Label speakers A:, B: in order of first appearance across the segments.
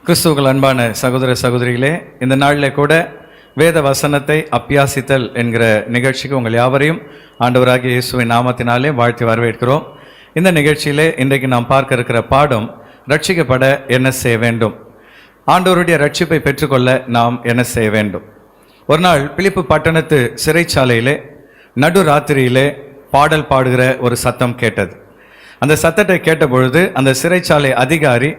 A: கிறிஸ்துவுக்குள் அன்பான சகோதர சகோதரிகளே, இந்த நாளில் கூட வேத வசனத்தை அப்பியாசித்தல் என்கிற நிகழ்ச்சிக்கு உங்கள் யாவரையும் ஆண்டவராகிய இயேசுவின் நாமத்தினாலே வாழ்த்தி வரவேற்கிறோம். இந்த நிகழ்ச்சியிலே இன்றைக்கு நாம் பார்க்க இருக்கிற பாடம், ரட்சிக்கப்பட என்ன செய்ய வேண்டும், ஆண்டவருடைய ரட்சிப்பை பெற்றுக்கொள்ள நாம் என்ன செய்ய வேண்டும். ஒரு நாள் பிலிப்பு பட்டணத்து சிறைச்சாலையிலே நடு ராத்திரியிலே பாடல் பாடுகிற ஒரு சத்தம் கேட்டது. அந்த சத்தத்தை கேட்ட பொழுது அந்த சிறைச்சாலை அதிகாரி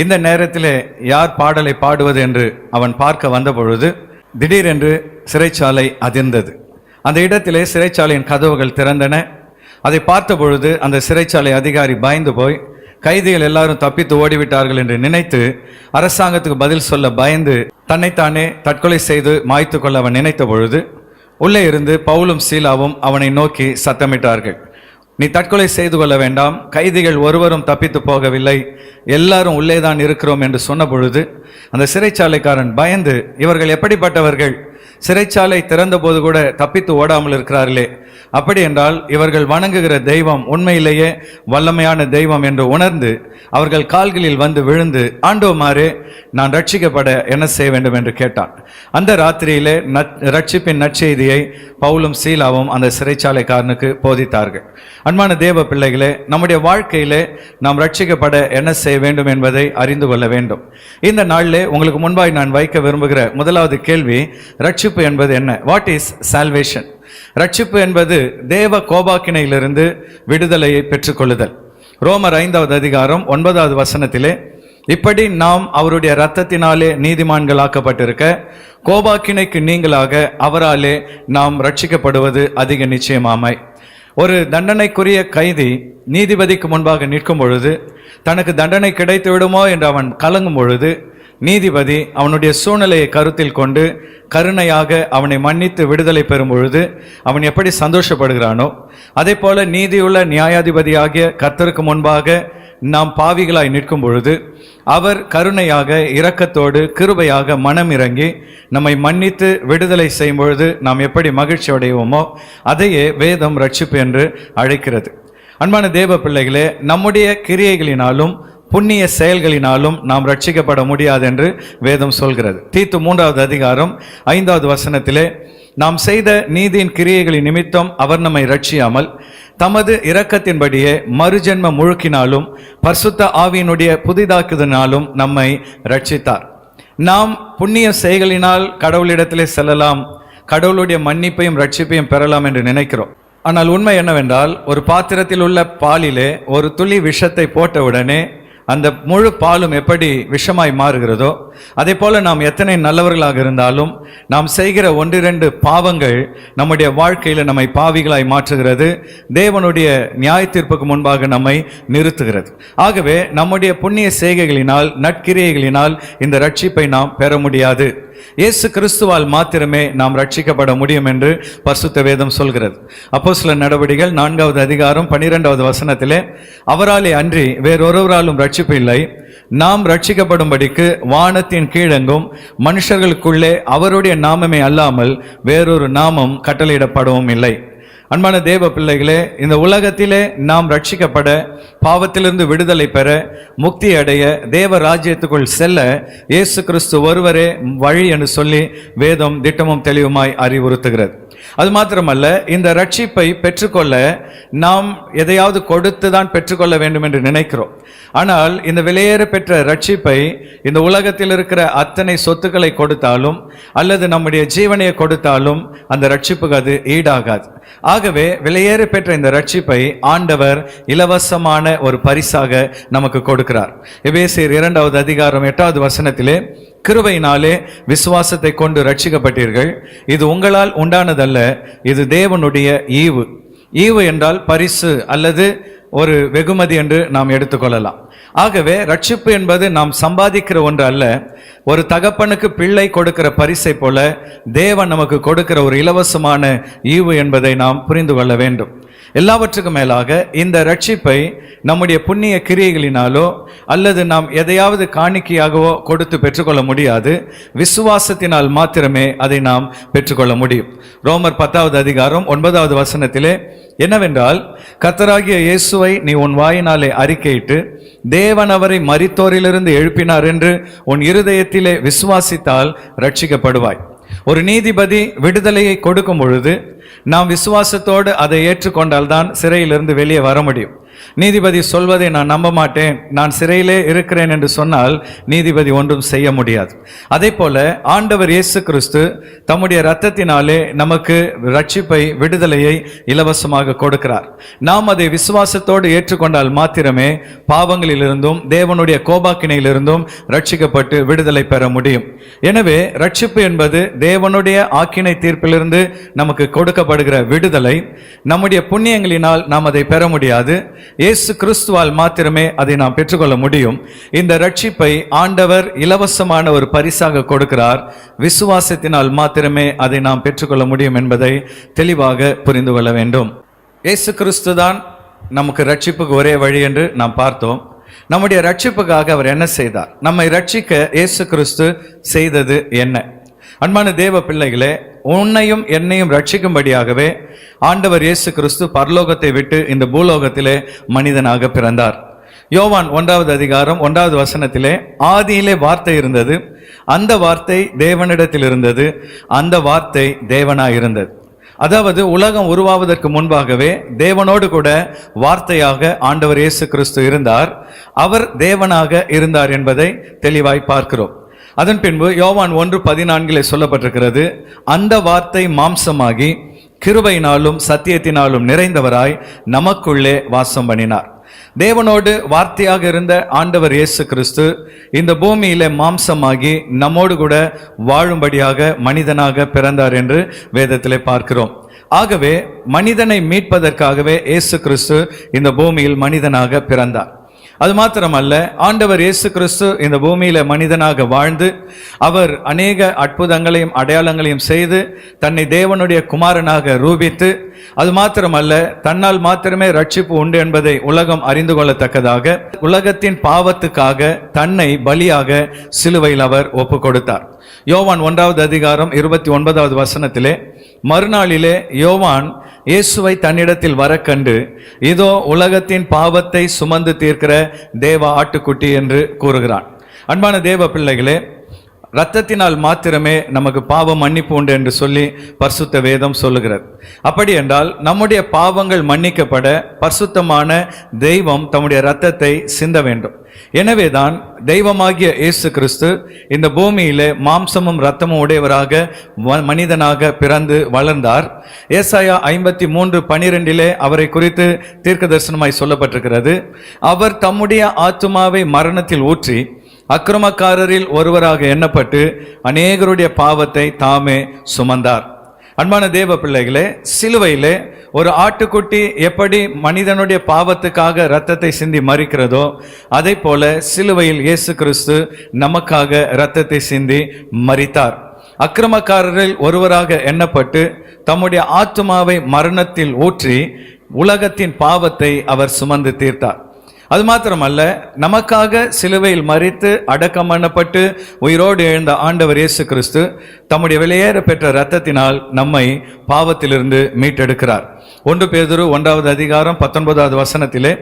A: இந்த நேரத்திலே யார் பாடலை பாடுவது என்று அவன் பார்க்க வந்த பொழுது திடீரென்று சிறைச்சாலை அதிர்ந்தது. அந்த இடத்திலே சிறைச்சாலையின் கதவுகள் திறந்தன. அதை பார்த்த பொழுது அந்த சிறைச்சாலை அதிகாரி பயந்து போய் கைதிகள் எல்லாரும் தப்பித்து ஓடிவிட்டார்கள் என்று நினைத்து அரசாங்கத்துக்கு பதில் சொல்ல பயந்து தன்னைத்தானே தற்கொலை செய்து மாய்த்து கொள்ள அவன் நினைத்த பொழுது உள்ளே இருந்து பவுலும் சீலாவும் அவனை நோக்கி சத்தமிட்டார்கள், நீ தற்கொலை செய்து கொள்ள வேண்டாம், கைதிகள் ஒருவரும் தப்பித்து போகவில்லை, எல்லாரும் உள்ளேதான் இருக்கிறோம் என்று சொன்ன பொழுது அந்த சிறைச்சாலைக்காரன் பயந்து, இவர்கள் எப்படிப்பட்டவர்கள், சிறைச்சாலை திறந்த போது கூட தப்பித்து ஓடாமல் இருக்கிறார்களே, அப்படி என்றால் இவர்கள் வணங்குகிற தெய்வம் உண்மையிலேயே வல்லமையான தெய்வம் என்று உணர்ந்து அவர்கள் கால்களில் வந்து விழுந்து, ஆண்டவமாரே நான் ரட்சிக்கப்பட என்ன செய்ய வேண்டும் என்று கேட்டான். அந்த ராத்திரியிலே ரட்சிப்பின் நற்செய்தியை பவுலும் சீலாவும் அந்த சிறைச்சாலைக்காரனுக்கு போதித்தார்கள். அன்பான தேவ பிள்ளைகளே, நம்முடைய வாழ்க்கையிலே நாம் ரட்சிக்கப்பட என்ன செய்ய வேண்டும் என்பதை அறிந்து கொள்ள வேண்டும். இந்த நாளிலே உங்களுக்கு முன்பாய் நான் வைக்க விரும்புகிற முதலாவது கேள்வி, ரட்சிப்பு என்பது என்ன? What is salvation? ரட்சிப்பு என்பது தேவ கோபாக்கினையிலிருந்து விடுதலையை பெற்றுக்கொள்ளுதல். ரோமர் 5வது அதிகாரம் 9வது வசனத்திலே, இப்படி நாம் அவருடைய இரத்தத்தினாலே நீதிமான்களாக்கப்பட்டிருக்க கோபாக்கினைக்கு நீங்களாக அவராலே நாம் ரட்சிக்கப்படுவது அதிக நிச்சயமாமை. ஒரு தண்டனைக்குரிய கைதி நீதிபதிக்கு முன்பாக நிற்கும் பொழுது தனக்கு தண்டனை கிடைத்து விடுமோ என்று அவன் கலங்கும் பொழுது நீதிபதி அவனுடைய சூழ்நிலையை கருத்தில் கொண்டு கருணையாக அவனை மன்னித்து விடுதலை பெறும் பொழுது அவன் எப்படி சந்தோஷப்படுகிறானோ, அதே போல நீதியுள்ள நியாயாதிபதியாகிய கர்த்தருக்கு முன்பாக நாம் பாவிகளாய் நிற்கும் பொழுது அவர் கருணையாக இரக்கத்தோடு கிருபையாக மனம் இறங்கி நம்மை மன்னித்து விடுதலை செய்யும் பொழுது நாம் எப்படி மகிழ்ச்சி அடைவோமோ அதையே வேதம் ரட்சிப்பு என்று அழைக்கிறது. அன்பான தேவ பிள்ளைகளே, நம்முடைய கிரியைகளினாலும் புண்ணிய செயல்களினாலும் நாம் ரட்சிக்கப்பட முடியாது என்று வேதம் சொல்கிறது. தீத்து 3வது அதிகாரம் 5வது வசனத்திலே, நாம் செய்த நீதியின் கிரியைகளின் நிமித்தம் அவர் நம்மை ரட்சியாமல் தமது இரக்கத்தின்படியே மறுஜென்ம முழுக்கினாலும் பரிசுத்த ஆவியினுடைய புதிதாக்குதனாலும் நம்மை ரட்சித்தார். நாம் புண்ணிய செயல்களினால் கடவுளிடத்திலே செல்லலாம், கடவுளுடைய மன்னிப்பையும் ரட்சிப்பையும் பெறலாம் என்று நினைக்கிறோம். ஆனால் உண்மை என்னவென்றால், ஒரு பாத்திரத்தில் உள்ள பாலிலே ஒரு துளி விஷத்தை போட்டவுடனே அந்த முழு பாலும் எப்படி விஷமாய் மாறுகிறதோ, அதே போல நாம் எத்தனை நல்லவர்களாக இருந்தாலும் நாம் செய்கிற 1-2 பாவங்கள் நம்முடைய வாழ்க்கையில் நம்மை பாவிகளாய் மாற்றுகிறது, தேவனுடைய நியாய தீர்ப்புக்கு முன்பாக நம்மை நிறுத்துகிறது. ஆகவே நம்முடைய புண்ணிய செய்கைகளினால் நற்கிரியைகளினால் இந்த ரட்சிப்பை நாம் பெற முடியாது. இயேசு கிறிஸ்துவால் மாத்திரமே நாம் ரட்சிக்கப்பட முடியும் என்று பரிசுத்த வேதம் சொல்கிறது. அப்போஸ்தலர் நடவடிக்கைகள் 4வது அதிகாரம் 12வது வசனத்திலே, அவராலே அன்றி வேறொருவராலும் ரட்சிப்பு இல்லை, நாம் ரட்சிக்கப்படும்படிக்கு வானத்தின் கீழெங்கும் மனுஷர்களுக்குள்ளே அவருடைய நாமமே அல்லாமல் வேறொரு நாமம் கட்டளையிடப்படவும் இல்லை. அன்பான தேவ பிள்ளைகளே, இந்த உலகத்திலே நாம் ரட்சிக்கப்பட, பாவத்திலிருந்து விடுதலை பெற, முக்தி அடைய, தேவ ராஜ்யத்துக்குள் செல்ல இயேசு கிறிஸ்து ஒருவரே வழி என்று சொல்லி வேதம் திட்டமும் தெளிவுமாய் அறிவுறுத்துகிறது. அது மாத்திரமல்ல, இந்த ரட்சிப்பை பெற்றுக்கொள்ள நாம் எதையாவது கொடுத்து தான் பெற்றுக்கொள்ள வேண்டும் என்று நினைக்கிறோம். ஆனால் இந்த விலையேற பெற்ற ரட்சிப்பை இந்த உலகத்தில் இருக்கிற அத்தனை சொத்துக்களை கொடுத்தாலும் அல்லது நம்முடைய ஜீவனையை கொடுத்தாலும் அந்த ரட்சிப்புக்கு அது ஈடாகாது. ஆகவே விலையேற பெற்ற இந்த ரட்சிப்பை ஆண்டவர் இலவசமான ஒரு பரிசாக நமக்கு கொடுக்கிறார். எபேசியர் 2வது அதிகாரம் 8வது வசனத்திலே, கிருபையினாலே விசுவாசத்தை கொண்டு ரட்சிக்கப்பட்டீர்கள், இது உங்களால் உண்டானதல்ல, இது தேவனுடைய ஈவு. ஈவு என்றால் பரிசு அல்லது ஒரு வெகுமதி என்று நாம் எடுத்துக்கொள்ளலாம். ஆகவே ரட்சிப்பு என்பது நாம் சம்பாதிக்கிற ஒன்று அல்ல, ஒரு தகப்பனுக்கு பிள்ளை கொடுக்கிற பரிசை போல தேவன் நமக்கு கொடுக்கிற ஒரு இலவசமான ஈவு என்பதை நாம் புரிந்து கொள்ள வேண்டும். எல்லாவற்றுக்கும் மேலாக இந்த ரட்சிப்பை நம்முடைய புண்ணிய கிரியைகளினாலோ அல்லது நாம் எதையாவது காணிக்கையாகவோ கொடுத்து பெற்றுக்கொள்ள முடியாது. விசுவாசத்தினால் மாத்திரமே அதை நாம் பெற்றுக்கொள்ள முடியும். ரோமர் 10வது அதிகாரம் 9வது வசனத்திலே என்னவென்றால், கர்த்தராகிய இயேசுவை நீ உன் வாயினாலே அறிக்கையிட்டு தேவன் அவரை மரித்தோரிலிருந்து எழுப்பினார் என்று உன் இருதயத்திலே விசுவாசித்தால் ரட்சிக்கப்படுவாய். ஒரு நீதிபதி விடுதலையை கொடுக்கும் பொழுது நாம் விசுவாசத்தோடு அதை ஏற்றுக்கொண்டால்தான் சிறையிலிருந்து வெளியே வர முடியும். நீதிபதி சொல்வதை நான் நம்ப மாட்டேன், நான் சிறையிலே இருக்கிறேன் என்று சொன்னால் நீதிபதி ஒன்றும் செய்ய முடியாது. அதே போல ஆண்டவர் இயேசு கிறிஸ்து தம்முடைய இரத்தத்தினாலே நமக்கு ரட்சிப்பை, விடுதலையை இலவசமாக கொடுக்கிறார். நாம் அதை விசுவாசத்தோடு ஏற்றுக்கொண்டால் மாத்திரமே பாவங்களிலிருந்தும் தேவனுடைய கோபாக்கினையிலிருந்தும் ரட்சிக்கப்பட்டு விடுதலை பெற முடியும். எனவே ரட்சிப்பு என்பது தேவனுடைய ஆக்கினை தீர்ப்பிலிருந்து நமக்கு கொடுக்கப்படுகிற விடுதலை. நம்முடைய புண்ணியங்களினால் நாம் அதை பெற முடியாது. இயேசு கிறிஸ்துவால் மாத்திரமே அதை நாம் பெற்றுக்கொள்ள முடியும். இந்த ரட்சிப்பை ஆண்டவர் இலவசமான ஒரு பரிசாக கொடுக்கிறார். விசுவாசத்தினால் மாத்திரமே அதை நாம் பெற்றுக்கொள்ள முடியும் என்பதை தெளிவாக புரிந்து கொள்ள வேண்டும். இயேசு கிறிஸ்து தான் நமக்கு ரட்சிப்புக்கு ஒரே வழி என்று நாம் பார்த்தோம். நம்முடைய ரட்சிப்புக்காக அவர் என்ன செய்தார்? நம்மை ரட்சிக்க இயேசு கிறிஸ்து செய்தது என்ன? அன்பான தேவ பிள்ளைகளே, உன்னையும் என்னையும் ரட்சிக்கும்படியாகவே ஆண்டவர் இயேசு கிறிஸ்து பரலோகத்தை விட்டு இந்த பூலோகத்திலே மனிதனாக பிறந்தார். யோவான் 1வது அதிகாரம் 1வது வசனத்திலே, ஆதியிலே வார்த்தை இருந்தது, அந்த வார்த்தை தேவனிடத்தில் இருந்தது, அந்த வார்த்தை தேவனாய் இருந்தது. அதாவது உலகம் உருவாவதற்கு முன்பாகவே தேவனோடு கூட வார்த்தையாக ஆண்டவர் இயேசு கிறிஸ்து இருந்தார். அவர் தேவனாக இருந்தார் என்பதை தெளிவாய் பார்க்கிறோம். அதன் பின்பு யோவான் 1:14 சொல்லப்பட்டிருக்கிறது, அந்த வார்த்தை மாம்சமாகி கிருபையினாலும் சத்தியத்தினாலும் நிறைந்தவராய் நமக்குள்ளே வாசம் பண்ணினார். தேவனோடு வார்த்தையாக இருந்த ஆண்டவர் இயேசு கிறிஸ்து இந்த பூமியிலே மாம்சமாகி நம்மோடு கூட வாழும்படியாக மனிதனாக பிறந்தார் என்று வேதத்திலே பார்க்கிறோம். ஆகவே மனிதனை மீட்பதற்காகவே இயேசு கிறிஸ்து இந்த பூமியில் மனிதனாக பிறந்தார். அது மாத்திரமல்ல, ஆண்டவர் இயேசு கிறிஸ்து இந்த பூமியில மனிதனாக வாழ்ந்து அவர் அநேக அற்புதங்களையும் அடையாளங்களையும் செய்து தன்னை தேவனுடைய குமாரனாக ரூபித்து, அது மாத்திரமல்ல, தன்னால் மாத்திரமே ரட்சிப்பு உண்டு என்பதை உலகம் அறிந்து கொள்ளத்தக்கதாக உலகத்தின் பாவத்துக்காக தன்னை பலியாக சிலுவையில் அவர் ஒப்பு கொடுத்தார். யோவான் 1வது அதிகாரம் 29வது வசனத்திலே, மறுநாளிலே யோவான் இயேசுவை தன்னிடத்தில் வர கண்டு, இதோ உலகத்தின் பாவத்தை சுமந்து தீர்க்கிற தேவ ஆட்டுக்குட்டி என்று கூறுகிறான். அன்பான தேவ பிள்ளைகளே, இரத்தத்தினால் மாத்திரமே நமக்கு பாவ மன்னிப்பு உண்டு என்று சொல்லி பரிசுத்த வேதம் சொல்லுகிறது. அப்படி என்றால் நம்முடைய பாவங்கள் மன்னிக்கப்பட பரிசுத்தமான தெய்வம் தம்முடைய இரத்தத்தை சிந்த வேண்டும். எனவேதான் தெய்வமாகிய இயேசு கிறிஸ்து இந்த பூமியிலே மாம்சமும் இரத்தமும் உடையவராக மனிதனாக பிறந்து வளர்ந்தார். ஏசாயா 53:12 அவரை குறித்து தீர்க்க தரிசனமாய் சொல்லப்பட்டிருக்கிறது, அவர் தம்முடைய ஆத்துமாவை மரணத்தில் ஊற்றி அக்கிரமக்காரரில் ஒருவராக எண்ணப்பட்டு அநேகருடைய பாவத்தை தாமே சுமந்தார். அன்பான தேவ பிள்ளைகளே, சிலுவையிலே ஒரு ஆட்டுக்குட்டி எப்படி மனிதனுடைய பாவத்துக்காக இரத்தத்தை சிந்தி மரிக்கிறதோ, அதை போல சிலுவையில் இயேசு கிறிஸ்து நமக்காக இரத்தத்தை சிந்தி மரித்தார். அக்கிரமக்காரரில் ஒருவராக எண்ணப்பட்டு தம்முடைய ஆத்துமாவை மரணத்தில் ஊற்றி உலகத்தின் பாவத்தை அவர் சுமந்து தீர்த்தார். அது மாத்திரமல்ல, நமக்காக சிலுவையில் மரித்து அடக்கம் பண்ணப்பட்டு உயிரோடு எழுந்த ஆண்டவர் இயேசு கிறிஸ்து தம்முடைய விலையேற பெற்ற இரத்தத்தினால் நம்மை பாவத்திலிருந்து மீட்டெடுக்கிறார். 1 பேதுரு 1வது அதிகாரம் 19வது வசனத்திலே,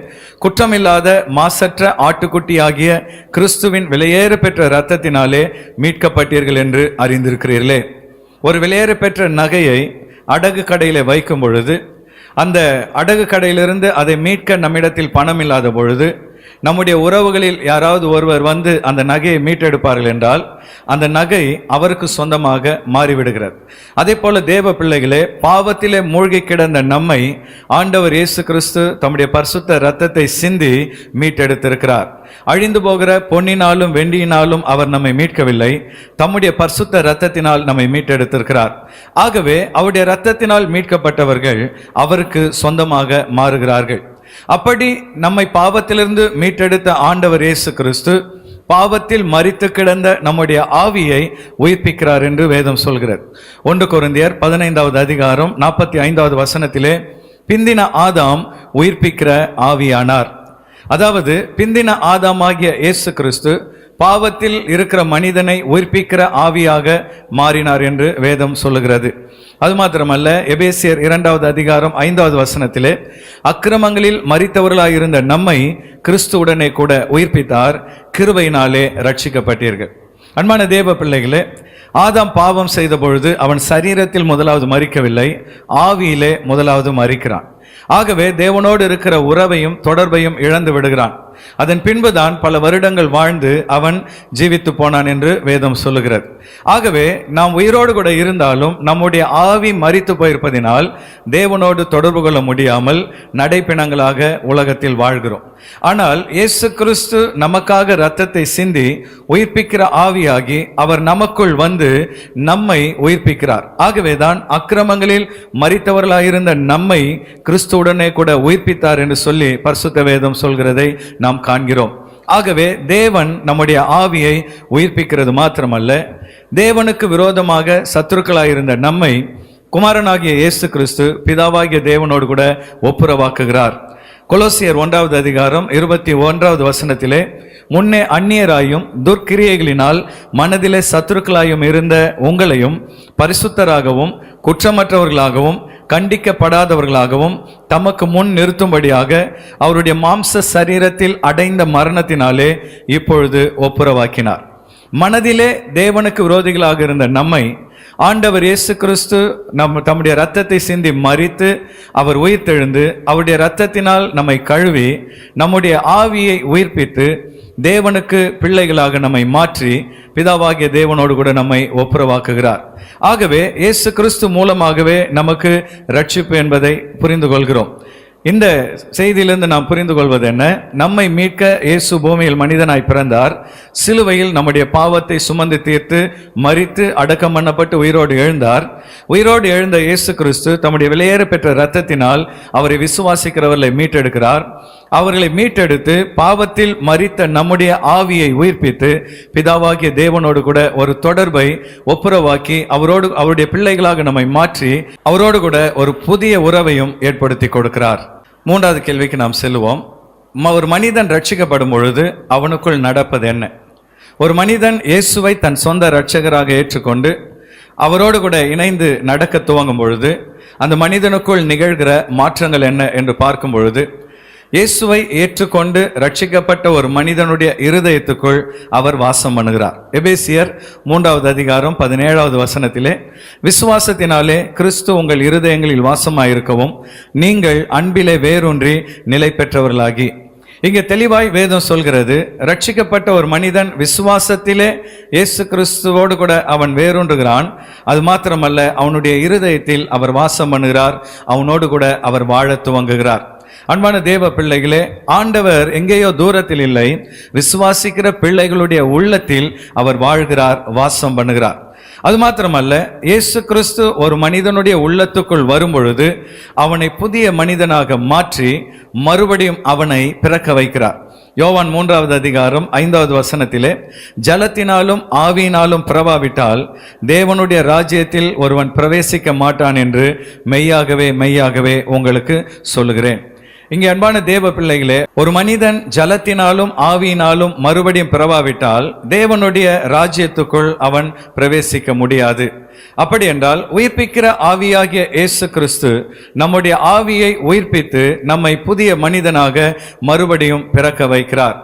A: குற்றமில்லாத மாசற்ற ஆட்டுக்குட்டியாகிய கிறிஸ்துவின் விலையேற பெற்ற இரத்தத்தினாலே மீட்கப்பட்டீர்கள் என்று அறிந்திருக்கிறீர்களே. ஒரு விலையேற பெற்ற நகையை அடகு கடையிலே வைக்கும் பொழுது, அந்த அடகு கடையிலிருந்து அதை மீட்க நம்மிடத்தில் பணம் இல்லாத பொழுது, நம்முடைய உறவுகளில் யாராவது ஒருவர் வந்து அந்த நகையை மீட்டெடுப்பார்கள் என்றால் அந்த நகை அவருக்கு சொந்தமாக மாறிவிடுகிறது. அதே போல தேவ பிள்ளைகளே, பாவத்திலே மூழ்கி கிடந்த நம்மை ஆண்டவர் இயேசு கிறிஸ்து தம்முடைய பரிசுத்த இரத்தத்தை சிந்தி மீட்டெடுத்திருக்கிறார். அழிந்து போகிற பொன்னினாலும் வெண்டியினாலும் அவர் நம்மை மீட்கவில்லை, தம்முடைய பரிசுத்த இரத்தத்தினால் நம்மை மீட்டெடுத்திருக்கிறார். ஆகவே அவருடைய இரத்தத்தினால் மீட்கப்பட்டவர்கள் அவருக்கு சொந்தமாக மாறுகிறார்கள். அப்படி நம்மை பாவத்திலிருந்து மீட்டெடுத்த ஆண்டவர் இயேசு கிறிஸ்து பாவத்தில் மரித்து கிடந்த நம்முடைய ஆவியை உயிர்ப்பிக்கிறார் என்று வேதம் சொல்கிறது. 1 கொரிந்தியர் 15வது அதிகாரம் 45வது வசனத்திலே, பிந்தின ஆதாம் உயிர்ப்பிக்கிற ஆவியானார். அதாவது பிந்தின ஆதாமாகிய இயேசு கிறிஸ்து பாவத்தில் இருக்கிற மனிதனை உயிர்ப்பிக்கிற ஆவியாக மாறினார் என்று வேதம் சொல்லுகிறது. அது மாத்திரமல்ல, எபேசியர் 2வது அதிகாரம் 5வது வசனத்திலே அக்கிரமங்களில் மரித்தவர்களாயிருந்த நம்மை கிறிஸ்துவுடனே கூட உயிர்ப்பித்தார், கிருபையினாலே ரட்சிக்கப்பட்டீர்கள். அன்பான தேவ பிள்ளைகளே, ஆதாம் பாவம் செய்த பொழுது அவன் சரீரத்தில் முதலாவது மரிக்கவில்லை, ஆவியிலே முதலாவது மரிக்கிறான். ஆகவே தேவனோடு இருக்கிற உறவையும் தொடர்பையும் இழந்து விடுகிறான். அதன் பின்புதான் பல வருடங்கள் வாழ்ந்து அவன் ஜீவித்து போனான் என்று வேதம் சொல்லுகிறது. ஆகவே நாம் உயிரோடு கூட இருந்தாலும் நம்முடைய ஆவி மரித்து போயிருப்பதினால் தேவனோடு தொடர்பு கொள்ள முடியாமல் நடைப்பிணங்களாக உலகத்தில் வாழ்கிறோம். ஆனால் இயேசு கிறிஸ்து நமக்காக இரத்தத்தை சிந்தி உயிர்ப்பிக்கிற ஆவியாகி அவர் நமக்குள் வந்து நம்மை உயிர்ப்பிக்கிறார். ஆகவேதான் அக்கிரமங்களில் மரித்தவர்களாயிருந்த நம்மை கிறிஸ்துவுடனே கூட உயிர்ப்பித்தார் என்று சொல்லி பரிசுத்த வேதம் சொல்கிறதை நாம் காண்கிறோம். ஆகவே தேவன் நம்முடைய ஆவியை உயிர்ப்பிக்கிறது மாத்திரமல்ல, தேவனுக்கு விரோதமாக சத்துருக்களாயிருந்த நம்மை குமாரனாகிய இயேசு கிறிஸ்து பிதாவாகிய தேவனோடு கூட ஒப்புரவாக்குகிறார். கொலோசியர் 1வது அதிகாரம் 21வது வசனத்திலே, முன்னே அந்நியராயும் துர்க்கிரியைகளினால் மனதிலே சத்துருக்களாயும் இருந்த உங்களையும் பரிசுத்தராகவும் குற்றமற்றவர்களாகவும் கண்டிக்கப்படாதவர்களாகவும் தமக்கு முன் நிறுத்தும்படியாக அவருடைய மாம்ச சரீரத்தில் அடைந்த மரணத்தினாலே இப்பொழுது ஒப்புரவாக்கினார். மனதிலே தேவனுக்கு விரோதிகளாக இருந்த நம்மை ஆண்டவர் இயேசு கிறிஸ்து தம்முடைய இரத்தத்தை சிந்தி மரித்து அவர் உயிர்த்தெழுந்து அவருடைய இரத்தத்தினால் நம்மை கழுவி நம்முடைய ஆவியை உயிர்ப்பித்து தேவனுக்கு பிள்ளைகளாக நம்மை மாற்றி பிதாவாகிய தேவனோடு கூட நம்மை ஒப்புரவாக்குகிறார். ஆகவே இயேசு கிறிஸ்து மூலமாகவே நமக்கு ரட்சிப்பு என்பதை புரிந்து கொள்கிறோம். இந்த செய்தியிலிருந்து நாம் புரிந்து கொள்வது என்ன? நம்மை மீட்க இயேசு பூமியில் மனிதனாய் பிறந்தார். சிலுவையில் நம்முடைய பாவத்தை சுமந்து தீர்த்து மரித்து அடக்கம் பண்ணப்பட்டு உயிரோடு எழுந்தார். உயிரோடு எழுந்த இயேசு கிறிஸ்து தம்முடைய விலையேற பெற்ற இரத்தத்தினால் அவரை விசுவாசிக்கிறவர்களை மீட்டெடுக்கிறார். அவர்களை மீட்டெடுத்து பாவத்தில் மரித்த நம்முடைய ஆவியை உயிர்ப்பித்து பிதாவாகிய தேவனோடு கூட ஒரு தொடர்பை ஒப்புரவாக்கி அவருடைய பிள்ளைகளாக நம்மை மாற்றி அவரோடு கூட ஒரு புதிய உறவையும் ஏற்படுத்தி கொடுக்கிறார். 3வது கேள்விக்கு நாம் செல்லுவோம். ஒரு மனிதன் ரட்சிக்கப்படும் பொழுது அவனுக்குள் நடப்பது என்ன? ஒரு மனிதன் இயேசுவை தன் சொந்த இரட்சகராக ஏற்றுக்கொண்டு அவரோடு கூட இணைந்து நடக்க துவங்கும் பொழுது அந்த மனிதனுக்குள் நிகழ்கிற மாற்றங்கள் என்ன என்று பார்க்கும் பொழுது, இயேசுவை ஏற்றுக்கொண்டு ரட்சிக்கப்பட்ட ஒரு மனிதனுடைய இருதயத்துக்குள் அவர் வாசம் பண்ணுகிறார். எபேசியர் 3வது அதிகாரம் 17வது வசனத்திலே, விசுவாசத்தினாலே கிறிஸ்து உங்கள் இருதயங்களில் வாசமாயிருக்கவும் நீங்கள் அன்பிலே வேரூன்றி நிலை பெற்றவர்களாகி. இங்கே தெளிவாய் வேதம் சொல்கிறது, ரட்சிக்கப்பட்ட ஒரு மனிதன் விசுவாசத்திலே இயேசு கிறிஸ்துவோடு கூட அவன் வேரூன்றுகிறான். அது மாத்திரமல்ல, அவனுடைய இருதயத்தில் அவர் வாசம் பண்ணுகிறார், அவனோடு கூட அவர் வாழ துவங்குகிறார். அன்பான தேவ பிள்ளைகளே, ஆண்டவர் எங்கேயோ தூரத்தில் இல்லை, விசுவாசிக்கிற பிள்ளைகளுடைய உள்ளத்தில் அவர் வாழ்கிறார், வாசம் பண்ணுகிறார். அது மாத்திரமல்ல, இயேசு கிறிஸ்து ஒரு மனிதனுடைய உள்ளத்துக்குள் வரும் பொழுது அவனை புதிய மனிதனாக மாற்றி மறுபடியும் அவனை பிறக்க வைக்கிறார். யோவான் 3வது அதிகாரம் 5வது வசனத்திலே, ஜலத்தினாலும் ஆவியினாலும் பிறவாவிட்டால் தேவனுடைய ராஜ்யத்தில் ஒருவன் பிரவேசிக்க மாட்டான் என்று மெய்யாகவே மெய்யாகவே உங்களுக்கு சொல்லுகிறேன். இங்கே அன்பான தேவ பிள்ளைகளே, ஒரு மனிதன் ஜலத்தினாலும் ஆவியினாலும் மறுபடியும் பிறவாவிட்டால் தேவனுடைய ராஜ்யத்துக்குள் அவன் பிரவேசிக்க முடியாது. அப்படி என்றால் உயிர்ப்பிக்கிற ஆவியாகிய இயேசு கிறிஸ்து நம்முடைய ஆவியை உயிர்ப்பித்து நம்மை புதிய மனிதனாக மறுபடியும் பிறக்க வைக்கிறார்.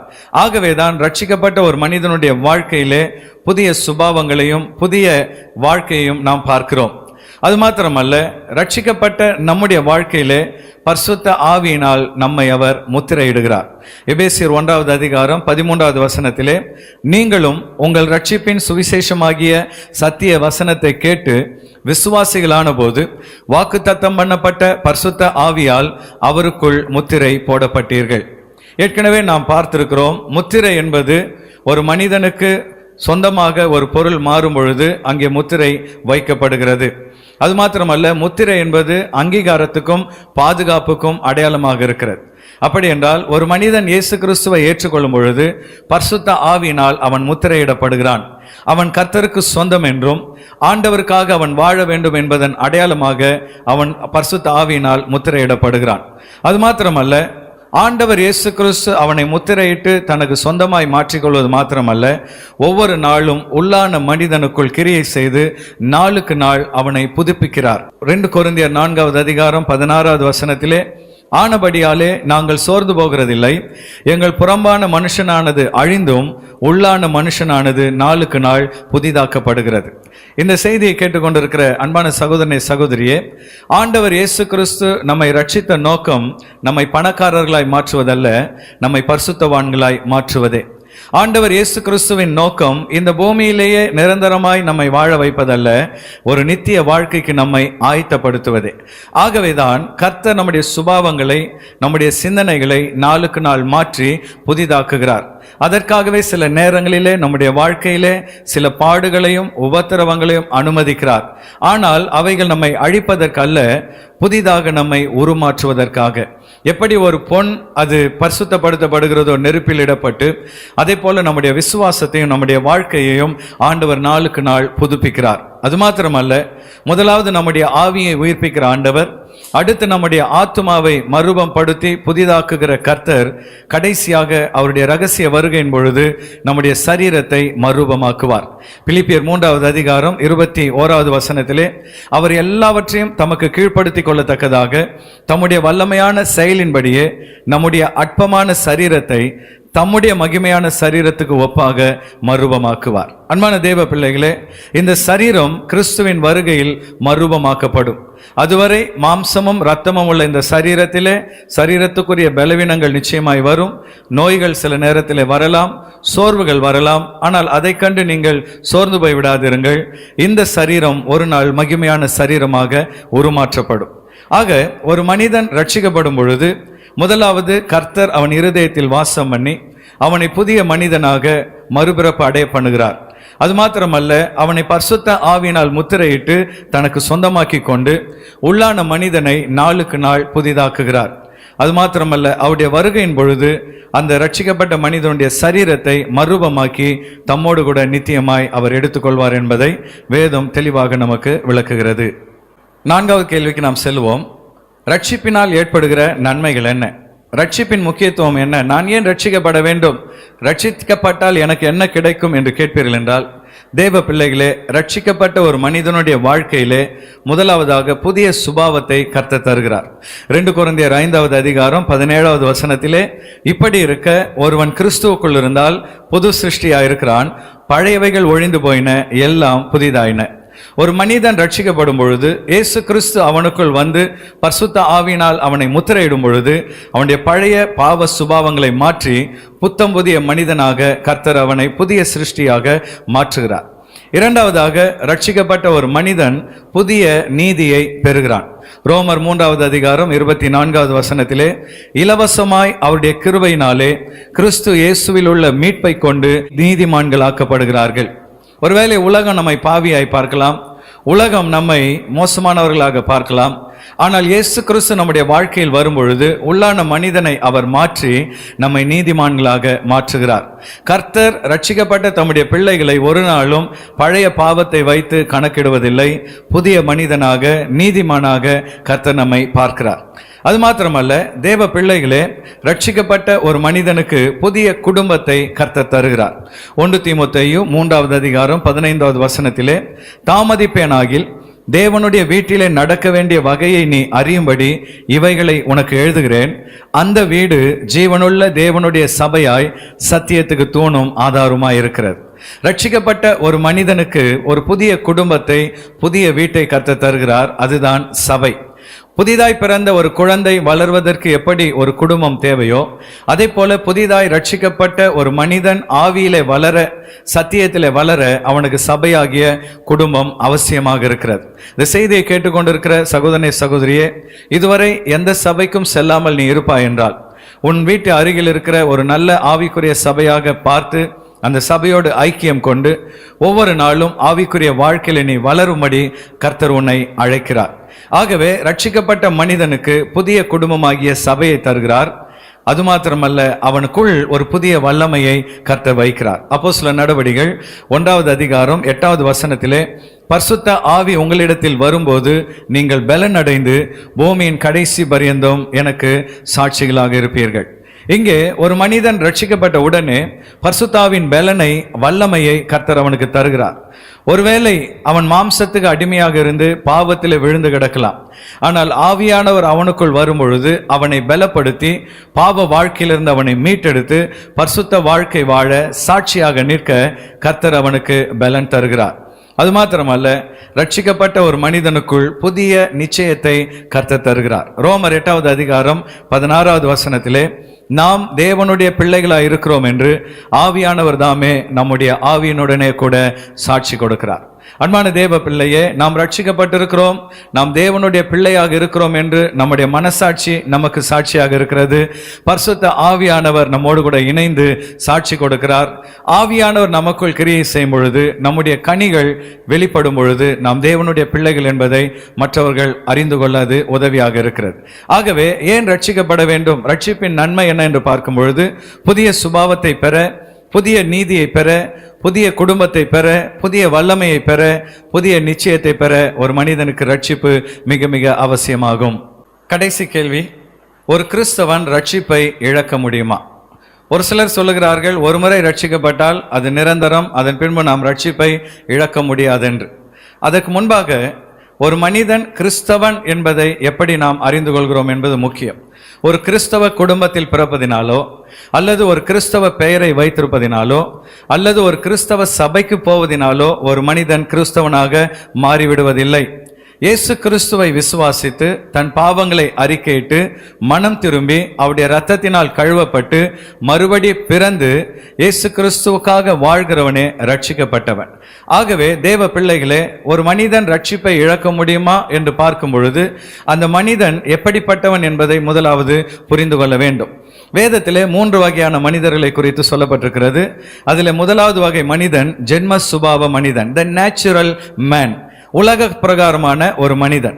A: ஆகவேதான் ரட்சிக்கப்பட்ட ஒரு மனிதனுடைய வாழ்க்கையிலே புதிய சுபாவங்களையும் புதிய வாழ்க்கையையும் நாம் பார்க்கிறோம். அது மாத்திரமல்ல, ரட்சிக்கப்பட்ட நம்முடைய வாழ்க்கையிலே பரிசுத்த ஆவியினால் நம்மை அவர் முத்திரையிடுகிறார். எபேசியர் 1வது அதிகாரம் 13வது வசனத்திலே, நீங்களும் உங்கள் ரட்சிப்பின் சுவிசேஷமாகிய சத்திய வசனத்தை கேட்டு விசுவாசிகளான போது வாக்குத்தத்தம் பண்ணப்பட்ட பரிசுத்த ஆவியால் அவருக்குள் முத்திரை போடப்பட்டீர்கள். ஏற்கனவே நாம் பார்த்திருக்கிறோம், முத்திரை என்பது ஒரு மனிதனுக்கு சொந்தமாக ஒரு பொருள் மாறும் பொழுது அங்கே முத்திரை வைக்கப்படுகிறது. அது மாத்திரமல்ல, முத்திரை என்பது அங்கீகாரத்துக்கும் பாதுகாப்புக்கும் அடையாளமாக இருக்கிறது. அப்படி என்றால் ஒரு மனிதன் இயேசு கிறிஸ்துவை ஏற்றுக்கொள்ளும் பொழுது பரிசுத்த ஆவியினால் அவன் முத்திரையிடப்படுகிறான். அவன் கர்த்தருக்கு சொந்தம் என்றும் ஆண்டவருக்காக அவன் வாழ வேண்டும் என்பதன் அடையாளமாக அவன் பரிசுத்த ஆவியினால் முத்திரையிடப்படுகிறான். அது மாத்திரமல்ல, ஆண்டவர் இயேசு கிறிஸ்து அவனை முத்திரையிட்டு தனக்கு சொந்தமாய் மாற்றிக்கொள்வது மாத்திரமல்ல, ஒவ்வொரு நாளும் உள்ளான மனிதனுக்குள் கிரியை செய்து நாளுக்கு நாள் அவனை புதுப்பிக்கிறார். 2 கொரிந்தியர் 4:16 ஆனபடியாலே நாங்கள் சோர்ந்து போகிறதில்லை. எங்கள் புறம்பான மனுஷனானது அழிந்தும் உள்ளான மனுஷனானது நாளுக்கு நாள் புதிதாக்கப்படுகிறது. இந்த செய்தியை கேட்டுக்கொண்டிருக்கிற அன்பான சகோதரனே, சகோதரியே, ஆண்டவர் இயேசு கிறிஸ்து நம்மை ரட்சித்த நோக்கம் நம்மை பணக்காரர்களாய் மாற்றுவதல்ல, நம்மை பரிசுத்தவான்களாய் மாற்றுவதே. ஆண்டவர் இயேசு கிறிஸ்துவின் நோக்கம் இந்த பூமியிலேயே நிரந்தரமாய் நம்மை வாழ வைப்பதல்ல, ஒரு நித்திய வாழ்க்கைக்கு நம்மை ஆயத்தப்படுத்துவதே. ஆகவேதான் கர்த்தர் நம்முடைய சுபாவங்களை, நம்முடைய சிந்தனைகளை நாளுக்கு நாள் மாற்றி புதிதாக்குகிறார். அதற்காகவே சில நேரங்களிலே நம்முடைய வாழ்க்கையிலே சில பாடுகளையும் உபத்திரவங்களையும் அனுமதிக்கிறார். ஆனால் அவைகள் நம்மை அழிப்பதற்கல்ல, புதிதாக நம்மை உருமாற்றுவதற்காக. எப்படி ஒரு பொன் அது பரிசுத்தப்படுத்தப்படுகிறதோ நெருப்பில் இடப்பட்டு, அதே போல நம்முடைய விசுவாசத்தையும் நம்முடைய வாழ்க்கையையும் ஆண்டவர் நாளுக்கு நாள் புதுப்பிக்கிறார். அது மாத்திரமல்ல, முதலாவது நம்முடைய ஆவியை உயிர்ப்பிக்கிற ஆண்டவர், அடுத்து நம்முடைய ஆத்துமாவை மறுபம் படுத்தி புதிதாக்குகிற கர்த்தர், கடைசியாக அவருடைய ரகசிய வருகையின் பொழுது நம்முடைய சரீரத்தை மறுபமாக்குவார். பிலிப்பியர் 3:21 அவர் எல்லாவற்றையும் தமக்கு கீழ்ப்படுத்திக் கொள்ளத்தக்கதாக தம்முடைய வல்லமையான செயலின்படியே நம்முடைய அற்பமான சரீரத்தை தம்முடைய மகிமையான சரீரத்துக்கு ஒப்பாக மறுபமாக்குவார். அன்பான தேவ பிள்ளைகளே, இந்த சரீரம் கிறிஸ்துவின் வருகையில் மறுபமாக்கப்படும். அதுவரை மாம்சமும் இரத்தமும் உள்ள இந்த சரீரத்துக்குரிய பலவீனங்கள் நிச்சயமாய் வரும். நோய்கள் சில நேரத்தில் வரலாம், சோர்வுகள் வரலாம். ஆனால் அதை கண்டு நீங்கள் சோர்ந்து போய் விடாதிருங்கள். இந்த சரீரம் ஒரு நாள் மகிமையான சரீரமாக உருமாற்றப்படும். ஆக ஒரு மனிதன் ரட்சிக்கப்படும் பொழுது முதலாவது கர்த்தர் அவன் இருதயத்தில் வாசம் பண்ணி அவனை புதிய மனிதனாக மறுபிறப்பு அடைய பண்ணுகிறார். அது மாத்திரமல்ல, அவனை பரிசுத்த ஆவியினால் முத்திரையிட்டு தனக்கு சொந்தமாக்கி கொண்டு உள்ளான மனிதனை நாளுக்கு நாள் புதிதாக்குகிறார். அது மாத்திரமல்ல, அவருடைய வருகையின் பொழுது அந்த ரட்சிக்கப்பட்ட மனிதனுடைய சரீரத்தை மறுபமாக்கி தம்மோடு கூட நித்தியமாய் அவர் எடுத்துக்கொள்வார் என்பதை வேதம் தெளிவாக நமக்கு விளக்குகிறது. 4வது கேள்விக்கு நாம் செல்வோம். ரட்சிப்பினால் ஏற்படுகிற நன்மைகள் என்ன? ரட்சிப்பின் முக்கியத்துவம் என்ன? நான் ஏன் ரட்சிக்கப்பட வேண்டும்? ரட்சிக்கப்பட்டால் எனக்கு என்ன கிடைக்கும் என்று கேட்பீர்கள் என்றால், தேவ பிள்ளைகளே, ரட்சிக்கப்பட்ட ஒரு மனிதனுடைய வாழ்க்கையிலே முதலாவதாக புதிய சுபாவத்தை கர்த்தர் தருகிறார். 2 கொரிந்தியர் 5:17 இப்படி இருக்க ஒருவன் கிறிஸ்துவுக்குள் இருந்தால் புது சிருஷ்டியாயிருக்கிறான், பழையவைகள் ஒழிந்து போயின, எல்லாம் புதிதாயின. ஒரு மனிதன் ரட்சிக்கப்படும் பொழுது இயேசு கிறிஸ்து அவனுக்குள் வந்து பரிசுத்த ஆவியினால் அவனை முத்திரையிடும் பொழுது அவனுடைய பழைய பாவ சுபாவங்களை மாற்றி புத்தம் புதிய மனிதனாக கர்த்தர் அவனை புதிய சிருஷ்டியாக மாற்றுகிறார். இரண்டாவதாக, ரட்சிக்கப்பட்ட ஒரு மனிதன் புதிய நீதியை பெறுகிறான். ரோமர் 3:24 இலவசமாய் அவருடைய கிருபையினாலே கிறிஸ்து இயேசுவில் உள்ள மீட்பை கொண்டு நீதிமான்களாக்கப்படுகிறார்கள். ஒருவேளை உலகம் நம்மை பாவியாய் பார்க்கலாம், உலகம் நம்மை மோசமானவர்களாக பார்க்கலாம். ஆனால் இயேசு கிறிஸ்து நம்முடைய வாழ்க்கையில் வரும்பொழுது உள்ளான மனிதனை அவர் மாற்றி நம்மை நீதிமான்களாக மாற்றுகிறார். கர்த்தர் ரட்சிக்கப்பட்ட தம்முடைய பிள்ளைகளை ஒரு நாளும் பழைய பாவத்தை வைத்து கணக்கிடுவதில்லை. புதிய மனிதனாக, நீதிமானாக கர்த்தர் நம்மை பார்க்கிறார். அது மாத்திரமல்ல, தேவ பிள்ளைகளே, ரட்சிக்கப்பட்ட ஒரு மனிதனுக்கு புதிய குடும்பத்தை கர்த்தர் தருகிறார். 1 தீமோத்தேயு 3:15 தாமதிப்பேனாகில் தேவனுடைய வீட்டிலே நடக்க வேண்டிய வகையை நீ அறியும்படி இவைகளை உனக்கு எழுதுகிறேன். அந்த வீடு ஜீவனுள்ள தேவனுடைய சபையாய் சத்தியத்துக்கு தூணும் ஆதாரமாய் இருக்கிறது. ரட்சிக்கப்பட்ட ஒரு மனிதனுக்கு ஒரு புதிய குடும்பத்தை, புதிய வீட்டை கர்த்தர் தருகிறார். அதுதான் சபை. புதிதாய் பிறந்த ஒரு குழந்தை வளர்வதற்கு எப்படி ஒரு குடும்பம் தேவையோ, அதே போல புதிதாய் ரட்சிக்கப்பட்ட ஒரு மனிதன் ஆவியிலே வளர, சத்தியத்திலே வளர அவனுக்கு சபையாகிய குடும்பம் அவசியமாக இருக்கிறது. இந்த செய்தியை கேட்டுக்கொண்டிருக்கிற சகோதரனே, சகோதரியே, இதுவரை எந்த சபைக்கும் செல்லாமல் நீ இருப்பாய் என்றால், உன் வீட்டு அருகில் இருக்கிற ஒரு நல்ல ஆவிக்குரிய சபையாக பார்த்து அந்த சபையோடு ஐக்கியம் கொண்டு ஒவ்வொரு நாளும் ஆவிக்குரிய வாழ்க்கையில் நீ வளரும்படி கர்த்தர் உன்னை அழைக்கிறார். ஆகவே ரட்சிக்கப்பட்ட மனிதனுக்கு புதிய குடும்பமாகிய சபையை தருகிறார். அது மாத்திரமல்ல, அவனுக்குள் ஒரு புதிய வல்லமையை கர்த்தர் வைக்கிறார். அப்போஸ்தலர் நடவடிக்கைகள் 1வது அதிகாரம் 8வது வசனத்திலே, பரிசுத்த ஆவி உங்களிடத்தில் வரும்போது நீங்கள் பலன் அடைந்து பூமியின் கடைசி பரியந்தம் எனக்கு சாட்சிகளாக இருப்பீர்கள். இங்கே ஒரு மனிதன் ரட்சிக்கப்பட்ட உடனே பரிசுத்தாவின் பலனை, வல்லமையை கர்த்தர் அவனுக்கு தருகிறார். ஒருவேளை அவன் மாம்சத்துக்கு அடிமையாக இருந்து பாவத்தில் விழுந்து கிடக்கலாம். ஆனால் ஆவியானவர் அவனுக்குள் வரும் பொழுது அவனை பலப்படுத்தி பாவ வாழ்க்கையிலிருந்து அவனை மீட்டெடுத்து பரிசுத்த வாழ்க்கை வாழ சாட்சியாக நிற்க கர்த்தர் அவனுக்கு பலன் தருகிறார். அது மாத்திரமல்ல, ரட்சிக்கப்பட்ட ஒரு மனிதனுக்குள் புதிய நிச்சயத்தை கர்த்தர் தருகிறார். ரோமர் 8வது அதிகாரம் 16வது வசனத்திலே, நாம் தேவனுடைய பிள்ளைகளாய் இருக்கிறோம் என்று ஆவியானவர் தாமே நம்முடைய ஆவியினுடனே கூட சாட்சி கொடுக்கிறார். அன்பான தேவ பிள்ளையே, நாம் ரட்சிக்கப்பட்டிருக்கிறோம், நாம் தேவனுடைய பிள்ளையாக இருக்கிறோம் என்று நம்முடைய மனசாட்சி நமக்கு சாட்சியாக இருக்கிறது. பரிசுத்த ஆவியானவர் நம்மோடு கூட இணைந்து சாட்சி கொடுக்கிறார். ஆவியானவர் நமக்குள் கிரியை செய்யும் பொழுது, நம்முடைய கனிகள் வெளிப்படும் பொழுது நாம் தேவனுடைய பிள்ளைகள் என்பதை மற்றவர்கள் அறிந்து கொள்ள அது உதவியாக இருக்கிறது. ஆகவே ஏன் ரட்சிக்கப்பட வேண்டும்? ரட்சிப்பின் நன்மை என்ன என்று பார்க்கும் பொழுது, புதிய சுபாவத்தை பெற, புதிய நீதியை பெற, புதிய குடும்பத்தை பெற, புதிய வல்லமையை பெற, புதிய நிச்சயத்தை பெற ஒரு மனிதனுக்கு ரட்சிப்பு மிக மிக அவசியமாகும். கடைசி கேள்வி, ஒரு கிறிஸ்தவன் ரட்சிப்பை இழக்க முடியுமா? ஒரு சிலர் சொல்லுகிறார்கள், ஒரு முறை ரட்சிக்கப்பட்டால் அது நிரந்தரம், அதன் பின்பு நாம் ரட்சிப்பை இழக்க முடியாதென்று. அதற்கு முன்பாக ஒரு மனிதன் கிறிஸ்தவன் என்பதை எப்படி நாம் அறிந்து கொள்கிறோம் என்பது முக்கியம். ஒரு கிறிஸ்தவ குடும்பத்தில் பிறப்பதினாலோ, அல்லது ஒரு கிறிஸ்தவ பெயரை வைத்திருப்பதினாலோ, அல்லது ஒரு கிறிஸ்தவ சபைக்கு போவதினாலோ ஒரு மனிதன் கிறிஸ்தவனாக மாறிவிடுவதில்லை. இயேசு கிறிஸ்துவை விசுவாசித்து தன் பாவங்களை அறிக்கையிட்டு மனம் திரும்பி அவருடைய இரத்தத்தினால் கழுவப்பட்டு மறுபடி பிறந்து இயேசு கிறிஸ்துவுக்காக வாழ்கிறவனே ரட்சிக்கப்பட்டவன். ஆகவே தேவ பிள்ளைகளே, ஒரு மனிதன் ரட்சிப்பை இழக்க முடியுமா என்று பார்க்கும் பொழுது அந்த மனிதன் எப்படிப்பட்டவன் என்பதை முதலாவது புரிந்து கொள்ள வேண்டும். வேதத்திலே 3 வகையான மனிதர்களை குறித்து சொல்லப்பட்டிருக்கிறது. அதில் முதலாவது வகை மனிதன் ஜென்ம சுபாவ மனிதன், த நேச்சுரல் மேன், உலக பிரகாரமான ஒரு மனிதன்.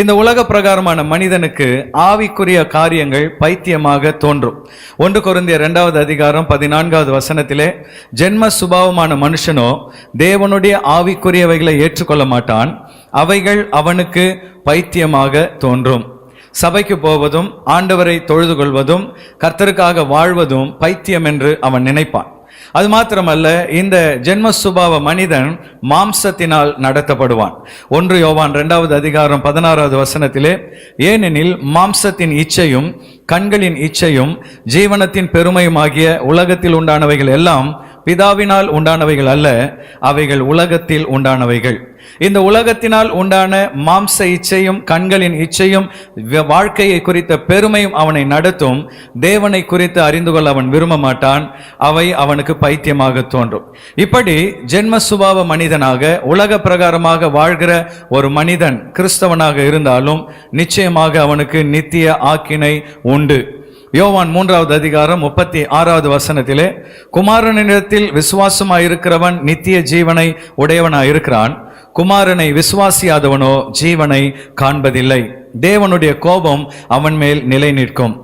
A: இந்த உலக பிரகாரமான மனிதனுக்கு ஆவிக்குரிய காரியங்கள் பைத்தியமாக தோன்றும். 1 கொரிந்தியர் 2வது அதிகாரம் 14வது வசனத்திலே, ஜென்ம சுபாவமான மனுஷனோ தேவனுடைய ஆவிக்குரியவைகளை ஏற்றுக்கொள்ள மாட்டான், அவைகள் அவனுக்கு பைத்தியமாக தோன்றும். சபைக்கு போவதும், ஆண்டவரை தொழுது கொள்வதும், கர்த்தருக்காக வாழ்வதும் பைத்தியம் என்று அவன் நினைப்பான். அது மாத்திரமல்ல, இந்த ஜென்ம சுபாவ மனிதன் மாம்சத்தினால் நடத்தப்படுவான். 1 யோவான் 2வது அதிகாரம் 16வது வசனத்திலே, ஏனெனில் மாம்சத்தின் இச்சையும் கண்களின் இச்சையும் ஜீவனத்தின் பெருமையுமாகிய உலகத்தில் உண்டானவைகள் எல்லாம் பிதாவினால் உண்டானவைகள் அல்ல, அவைகள் உலகத்தில் உண்டானவைகள். இந்த உலகத்தினால் உண்டான மாம்ச இச்சையும் கண்களின் இச்சையும் வாழ்க்கையை குறித்த பெருமையும் அவனை நடத்தும். தேவனை குறித்து அறிந்து கொள்ள அவன் விரும்ப மாட்டான். அவை அவனுக்கு பைத்தியமாக தோன்றும். இப்படி ஜென்ம சுபாவ மனிதனாக உலக பிரகாரமாக வாழ்கிற ஒரு மனிதன் கிறிஸ்தவனாக இருந்தாலும் நிச்சயமாக அவனுக்கு நித்திய ஆக்கினை உண்டு. யோவான் 3வது அதிகாரம் 36வது வசனத்திலே, குமாரனிடத்தில் விசுவாசமாயிருக்கிறவன் நித்திய ஜீவனை உடையவனாயிருக்கிறான், குமாரனை விசுவாசியாதவனோ ஜீவனை காண்பதில்லை. தேவனுடைய கோபம் அவன் மேல் நிலை நிற்கும்.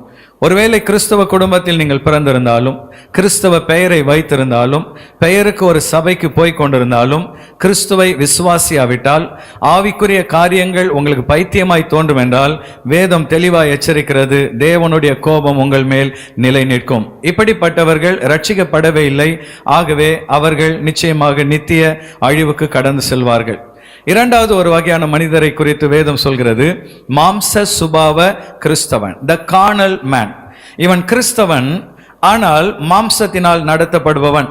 A: ஒருவேளை கிறிஸ்தவ குடும்பத்தில் நீங்கள் பிறந்திருந்தாலும், கிறிஸ்தவ பெயரை வைத்திருந்தாலும், பெயருக்கு ஒரு சபைக்கு போய் கொண்டிருந்தாலும், கிறிஸ்துவை விசுவாசியாவிட்டால் ஆவிக்குரிய காரியங்கள் உங்களுக்கு பைத்தியமாய் தோன்றும் என்றால் வேதம் தெளிவாய் எச்சரிக்கிறது, தேவனுடைய கோபம் உங்கள் மேல் நிலை நிற்கும். இப்படிப்பட்டவர்கள் ரட்சிக்கப்படவே இல்லை. ஆகவே அவர்கள் நிச்சயமாக நித்திய அழிவுக்கு கடந்து செல்வார்கள். இரண்டாவது ஒரு வகையான மனிதரை குறித்து வேதம் சொல்கிறது, மாம்ச சுபாவ கிறிஸ்தவன், த கார்னல் மேன். இவன் கிறிஸ்தவன், ஆனால் மாம்சத்தினால் நடத்தப்படுபவன்,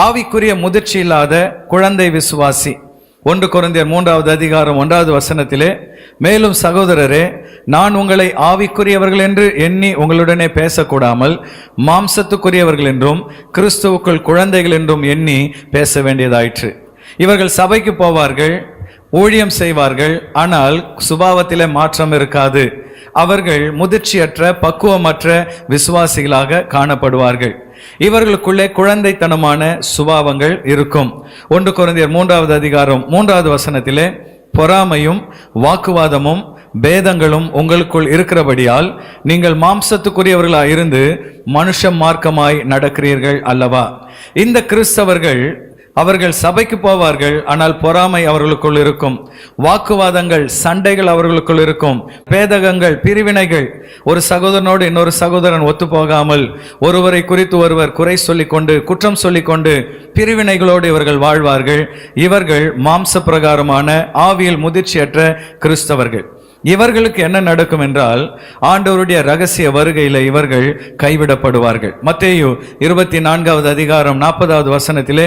A: ஆவிக்குரிய முதிர்ச்சி இல்லாத குழந்தை விசுவாசி. 1 கொரிந்தியர் 3வது அதிகாரம் 1வது வசனத்திலே, மேலும் சகோதரரே, நான் உங்களை ஆவிக்குரியவர்கள் என்று எண்ணி உங்களுடனே பேசக்கூடாமல் மாம்சத்துக்குரியவர்கள் என்றும் கிறிஸ்துவுக்குள் குழந்தைகள் என்றும் எண்ணி பேச வேண்டியதாயிற்று. இவர்கள் சபைக்கு போவார்கள், ஊழியம் செய்வார்கள், ஆனால் சுபாவத்திலே மாற்றம் இருக்காது. அவர்கள் முதிர்ச்சியற்ற பக்குவமற்ற விசுவாசிகளாக காணப்படுவார்கள். இவர்களுக்குள்ளே குழந்தைத்தனமான சுபாவங்கள் இருக்கும். 1 கொரிந்தியர் 3வது அதிகாரம் 3வது வசனத்திலே, பொறாமையும் வாக்குவாதமும் பேதங்களும் உங்களுக்குள் இருக்கிறபடியால் நீங்கள் மாம்சத்துக்குரியவர்களாய் இருந்து மனுஷ மார்க்கமாய் நடக்கிறீர்கள் அல்லவா. இந்த கிறிஸ்தவர்கள் அவர்கள் சபைக்கு போவார்கள், ஆனால் பொறாமை அவர்களுக்குள் இருக்கும், வாக்குவாதங்கள் சண்டைகள் அவர்களுக்குள் இருக்கும், பேதகங்கள் பிரிவினைகள், ஒரு சகோதரனோடு இன்னொரு சகோதரன் ஒத்து போகாமல் ஒருவரை குறித்து ஒருவர் குறை சொல்லிக்கொண்டு குற்றம் சொல்லிக்கொண்டு பிரிவினைகளோடு இவர்கள் வாழ்வார்கள். இவர்கள் மாம்ச பிரகாரமான ஆவியில் முதிர்ச்சியற்ற கிறிஸ்தவர்கள். இவர்களுக்கு என்ன நடக்கும் என்றால், ஆண்டவருடைய ரகசிய வருகையில் இவர்கள் கைவிடப்படுவார்கள். மத்தேயு 24வது அதிகாரம் 40வது வசனத்திலே,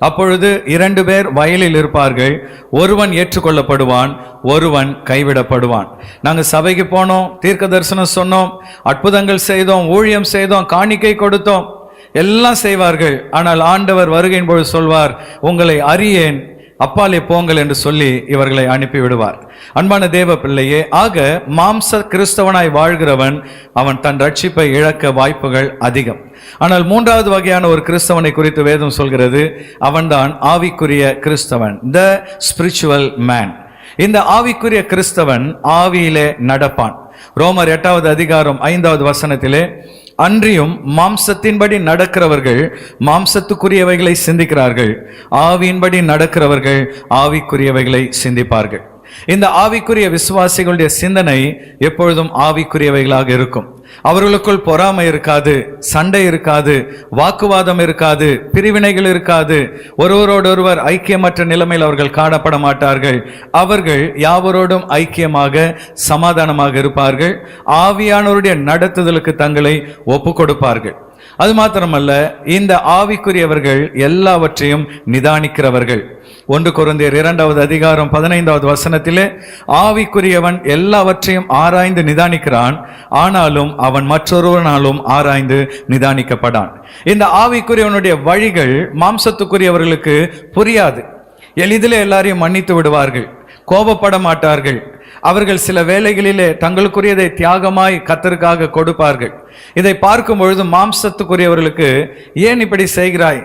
A: அப்பொழுது 2 பேர் வயலில் இருப்பார்கள், ஒருவன் ஏற்றுக்கொள்ளப்படுவான், ஒருவன் கைவிடப்படுவான். நாங்கள் சபைக்கு போனோம், தீர்க்க தரிசனம் சொன்னோம், அற்புதங்கள் செய்தோம், ஊழியம் செய்தோம், காணிக்கை கொடுத்தோம், எல்லாம் செய்வார்கள். ஆனால் ஆண்டவர் வருகையின் பொழுது சொல்வார், உங்களை அறியேன், அப்பாலே போங்கள் என்று சொல்லி இவர்களை அனுப்பி விடுவார். அன்பான தேவ பிள்ளையே, ஆக மாம்ச கிறிஸ்தவனாய் வாழ்கிறவன் அவன் தன் ரட்சிப்பை இழக்க வாய்ப்புகள் அதிகம். ஆனால் 3வது வகையான ஒரு கிறிஸ்தவனை குறித்து வேதம் சொல்கிறது, அவன்தான் ஆவிக்குரிய கிறிஸ்தவன், த ஸ்பிரிச்சுவல் மேன். இந்த ஆவிக்குரிய கிறிஸ்தவன் ஆவியிலே நடப்பான். ரோமர் 8வது அதிகாரம் 5வது வசனத்திலே, அன்றியும் மாம்சத்தின்படி நடக்கிறவர்கள் மாம்சத்துக்குரியவைகளை சிந்திக்கிறார்கள், ஆவியின்படி நடக்கிறவர்கள் ஆவிக்குரியவைகளை சிந்திப்பார்கள். இந்த ஆவிக்குரிய விசுவாசிகளுடைய சிந்தனை எப்பொழுதும் ஆவிக்குரியவைகளாக இருக்கும். அவர்களுக்குள் பொறாமை இருக்காது, சண்டை இருக்காது, வாக்குவாதம் இருக்காது, பிரிவினைகள் இருக்காது, ஒருவரோடொருவர் ஐக்கியமற்ற நிலைமையில் அவர்கள் காணப்பட மாட்டார்கள். அவர்கள் யாவரோடும் ஐக்கியமாக சமாதானமாக இருப்பார்கள். ஆவியானவருடைய நடத்துதலுக்கு தங்களை ஒப்பு கொடுப்பார்கள். அது மாத்திரமல்ல, இந்த ஆவிக்குரியவர்கள் எல்லாவற்றையும் நிதானிக்கிறவர்கள். 1 கொரிந்தியர் 2வது அதிகாரம் 15வது வசனத்திலே, ஆவிக்குரியவன் எல்லாவற்றையும் ஆராய்ந்து நிதானிக்கிறான், ஆனாலும் அவன் மற்றொருவனாலும் ஆராய்ந்து நிதானிக்கப்படான். இந்த ஆவிக்குரியவனுடைய வழிகள் மாம்சத்துக்குரியவர்களுக்கு புரியாது. எளிதிலே எல்லாரையும் மன்னித்து விடுவார்கள், கோபப்பட மாட்டார்கள். அவர்கள் சில வேளைகளிலே தங்களுக்குரியதை தியாகமாய் கர்த்தருக்காக கொடுப்பார்கள். இதை பார்க்கும் பொழுது மாம்சத்துக்குரியவர்களுக்கு ஏன் இப்படி செய்கிறாய்,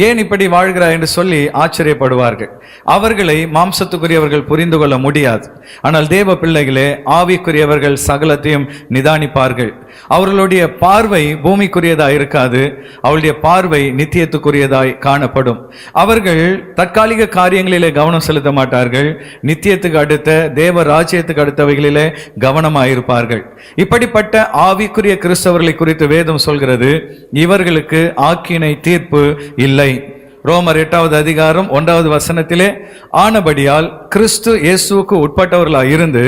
A: ஏன் இப்படி வாழ்கிறாய் என்று சொல்லி ஆச்சரியப்படுவார்கள். அவர்களை மாம்சத்துக்குரியவர்கள் புரிந்து கொள்ள முடியாது. ஆனால் தேவ பிள்ளைகளே, ஆவிக்குரியவர்கள் சகலத்தையும் நிதானிப்பார்கள். அவர்களுடைய பார்வை பூமிக்குரியதாய் இருக்காது, அவளுடைய பார்வை நித்தியத்துக்குரியதாய் காணப்படும். அவர்கள் தற்காலிக காரியங்களிலே கவனம் செலுத்த மாட்டார்கள், நித்தியத்துக்கு அடுத்த தேவ ராஜ்யத்துக்கு அடுத்தவைகளிலே கவனமாயிருப்பார்கள். இப்படிப்பட்ட ஆவிக்குரிய கிறிஸ்தவர்களை குறித்து வேதம் சொல்கிறது, இவர்களுக்கு ஆக்கினை தீர்ப்பு இல்லை. ரோமர் 8வது அதிகாரம் 1வது வசனத்திலே, ஆனபடியால் கிறிஸ்து இயேசுவுக்கு உட்பட்டவர்களாய் இருந்து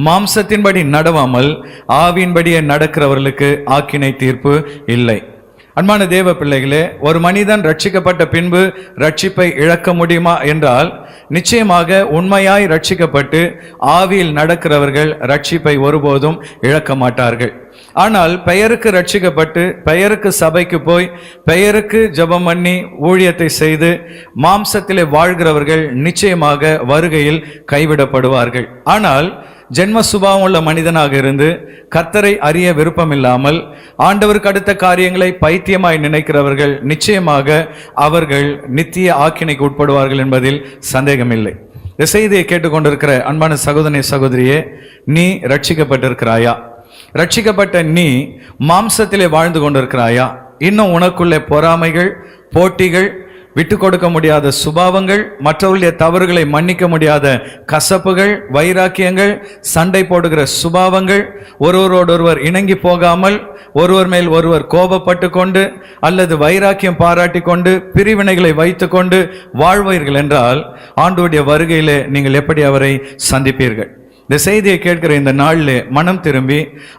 A: மாம்சத்தின்படி நடவாமல் ஆவியின்படியே நடக்கிறவர்களுக்கு ஆக்கினை தீர்ப்பு இல்லை. அன்பான தேவ பிள்ளைகளே, ஒரு மனிதன் ரட்சிக்கப்பட்ட பின்பு ரட்சிப்பை இழக்க முடியுமா என்றால், நிச்சயமாக உண்மையாய் ரட்சிக்கப்பட்டு ஆவியில் நடக்கிறவர்கள் ரட்சிப்பை ஒருபோதும் இழக்க மாட்டார்கள். ஆனால் பெயருக்கு ரட்சிக்கப்பட்டு பெயருக்கு சபைக்கு போய் பெயருக்கு ஜெபம் பண்ணி ஊழியத்தை செய்து மாம்சத்திலே வாழ்கிறவர்கள் நிச்சயமாக வருகையில் கைவிடப்படுவார்கள். ஆனால் ஜென்ம சுபாவம் உள்ள மனிதனாக இருந்து கர்த்தரை அறிய விருப்பமில்லாமல் ஆண்டவருக்கு அடுத்த காரியங்களை பைத்தியமாய் நினைக்கிறவர்கள் நிச்சயமாக அவர்கள் நித்திய ஆக்கினைக்கு உட்படுவார்கள் என்பதில் சந்தேகமில்லை. இந்த செய்தியை கேட்டுக்கொண்டிருக்கிற அன்பான சகோதரனே, சகோதரியே, நீ ரட்சிக்கப்பட்டிருக்கிறாயா? ரட்சிக்கப்பட்ட நீ மாம்சத்திலே வாழ்ந்து கொண்டிருக்கிறாயா? இன்னும் உனக்குள்ளே பொறாமைகள், போட்டிகள், விட்டு கொடுக்க முடியாத சுபாவங்கள், மற்றவர்களுடைய தவறுகளை மன்னிக்க முடியாத கசப்புகள், வைராக்கியங்கள், சண்டை போடுகிற சுபாவங்கள், ஒருவரோடொருவர் இணங்கி போகாமல் ஒருவர் மேல் ஒருவர் கோபப்பட்டு கொண்டு அல்லது வைராக்கியம் பாராட்டி கொண்டு பிரிவினைகளை வைத்து கொண்டு வாழ்வீர்கள் என்றால் ஆண்டவருடைய வருகையிலே நீங்கள் எப்படி அவரை சந்திப்பீர்கள்? இந்த செய்தியை கேட்கிற இந்த நாளிலே மனம் திரும்பி,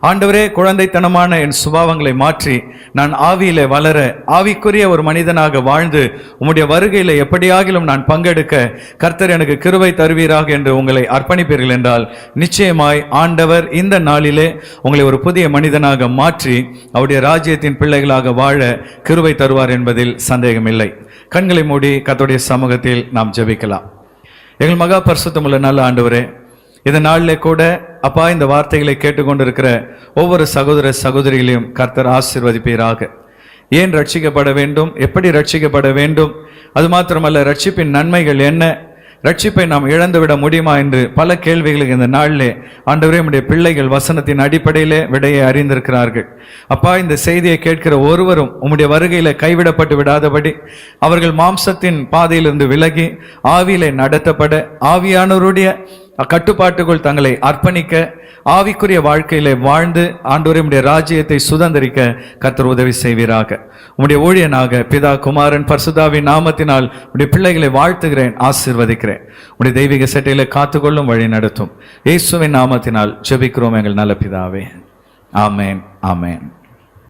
A: ஆண்டவரே, குழந்தைத்தனமான என் சுபாவங்களை மாற்றி நான் ஆவியிலே வளர, ஆவிக்குரிய ஒரு மனிதனாக வாழ்ந்து உம்முடைய வருகையில எப்படியாகிலும் நான் பங்கெடுக்க கர்த்தர் எனக்கு கிருபை தருவீராக என்று உங்களை அர்ப்பணிப்பீர்கள் என்றால் நிச்சயமாய் ஆண்டவர் இந்த நாளிலே உங்களை ஒரு புதிய மனிதனாக மாற்றி அவருடைய ராஜ்யத்தின் பிள்ளைகளாக வாழ கிருபை தருவார் என்பதில் சந்தேகமில்லை. கண்களை மூடி கர்த்தருடைய சமூகத்தில் நாம் ஜெபிக்கலாம். எங்கள் மகா பரிசுத்தமுள்ள நல்ல ஆண்டவரே, இந்த நாளிலே கூட அப்பா, இந்த வார்த்தைகளை கேட்டுக்கொண்டிருக்கிற ஒவ்வொரு சகோதர சகோதரிகளையும் கர்த்தர் ஆசீர்வதிப்பீராக. ஏன் ரட்சிக்கப்பட வேண்டும், எப்படி ரட்சிக்கப்பட வேண்டும், அது மாத்திரமல்ல ரட்சிப்பின் நன்மைகள் என்ன, ரட்சிப்பை நாம் இழந்துவிட முடியுமா என்று பல கேள்விகளுக்கு இந்த நாளிலே ஆண்டவரே உம்முடைய பிள்ளைகள் வசனத்தின் அடிப்படையிலே விடையை அறிந்திருக்கிறார்கள். அப்பா, இந்த செய்தியை கேட்கிற ஒருவரும் உம்முடைய வருகையில கைவிடப்பட்டு விடாதபடி அவர்கள் மாம்சத்தின் பாதையிலிருந்து விலகி ஆவியிலே நடத்தப்பட, ஆவியானவருடைய கட்டுப்பாட்டுக்குள் தங்களை அர்ப்பணிக்க, ஆவிக்குரிய வாழ்க்கையிலே வாழ்ந்து ஆண்டவரே உம்முடைய ராஜ்யத்தை சுதந்திரிக்க கர்த்தர் உதவி செய்வீராக. உம்முடைய ஊழியனாக பிதா குமாரன் பரிசுத்தாவின் நாமத்தினால் உம்முடைய பிள்ளைகளை வாழ்த்துகிறேன், ஆசீர்வதிக்கிறேன். உம்முடைய தெய்வீக செட்டையில காத்துக்கொள்ளும், வழி நடத்தும். இயேசுவின் நாமத்தினால் ஜெபிக்கிறோம் எங்கள் நல்ல பிதாவே. ஆமேன், ஆமேன்.